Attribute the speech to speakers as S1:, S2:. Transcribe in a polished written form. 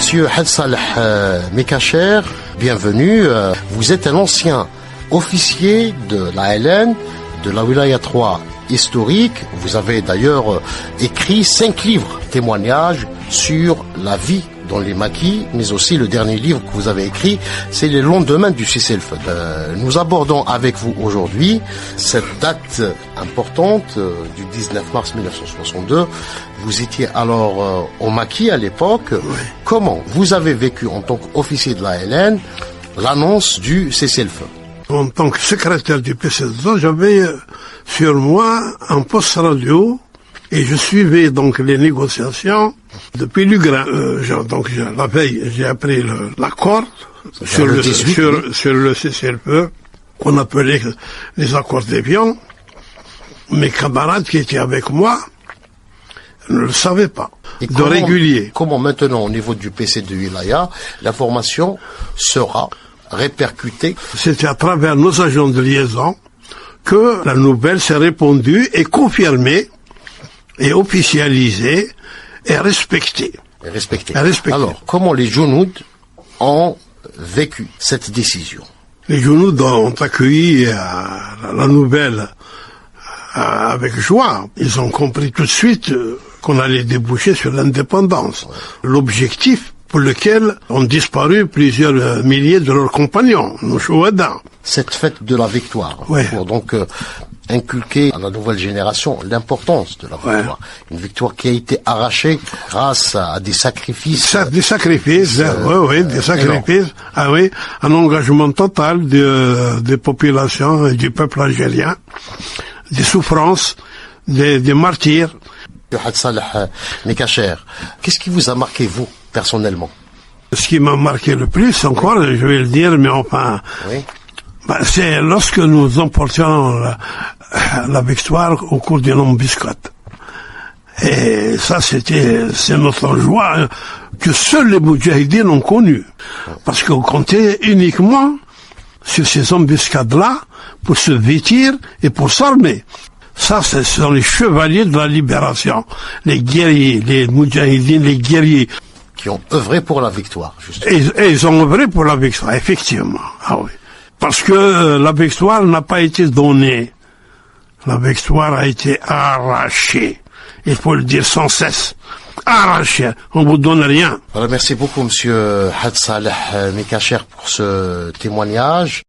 S1: Monsieur Had Saleh Mekacher, bienvenue. Vous êtes un ancien officier de la LN, de la Wilaya 3 historique. Vous avez d'ailleurs écrit 5 livres, témoignages sur la vie dans les maquis, mais aussi le dernier livre que vous avez écrit, c'est les lendemains du cessez-le-feu. Nous abordons avec vous aujourd'hui cette date importante du 19 mars 1962. Vous étiez alors au maquis à l'époque.
S2: Oui.
S1: Comment vous avez vécu en tant qu'officier de la LN l'annonce du cessez-le-feu?
S2: En tant que secrétaire du PCD, j'avais sur moi un poste radio et je suivais donc les négociations depuis Lugrin. Donc la veille, j'ai appris l'accord sur le cessez-le-feu qu'on appelait les accords d'Évian. Mes camarades qui étaient avec moi ne le savaient pas.
S1: Et
S2: de régulier.
S1: Comment maintenant au niveau du PC de Wilaya, l'information sera répercutée?
S2: C'était à travers nos agents de liaison que la nouvelle s'est répandue et confirmée et officialisée et respectée. Alors, comment les Jounouds ont vécu cette décision? Les Jounouds ont accueilli la nouvelle avec joie. Ils ont compris tout de suite qu'on allait déboucher sur l'indépendance. L'objectif pour lequel ont disparu plusieurs milliers de leurs compagnons, nos chouadas.
S1: Cette fête de la victoire,
S2: ouais.
S1: Pour donc inculquer à la nouvelle génération l'importance de la victoire. Ouais. Une victoire qui a été arrachée grâce à des sacrifices.
S2: Des sacrifices, des sacrifices. Ah oui, un engagement total des populations et du peuple algérien, des souffrances, des martyrs.
S1: Had Saleh Mekacher, qu'est-ce qui vous a marqué, vous, personnellement?
S2: Ce qui m'a marqué le plus, encore, je vais le dire, mais enfin, oui. C'est lorsque nous emportions la victoire au cours d'une embuscade. Et ça, c'est notre joie que seuls les Moudjahidines ont connue. Parce qu'on comptait uniquement sur ces embuscades-là pour se vêtir et pour s'armer. Ça, ce sont les chevaliers de la libération, les guerriers, les Moudjahidines, les guerriers.
S1: Qui ont œuvré pour la victoire, justement.
S2: Et ils ont œuvré pour la victoire, effectivement. Ah oui. Parce que la victoire n'a pas été donnée. La victoire a été arrachée. Il faut le dire sans cesse. Arrachée. On vous donne rien.
S1: Alors, merci beaucoup, monsieur Had Saleh Mekacher, pour ce témoignage.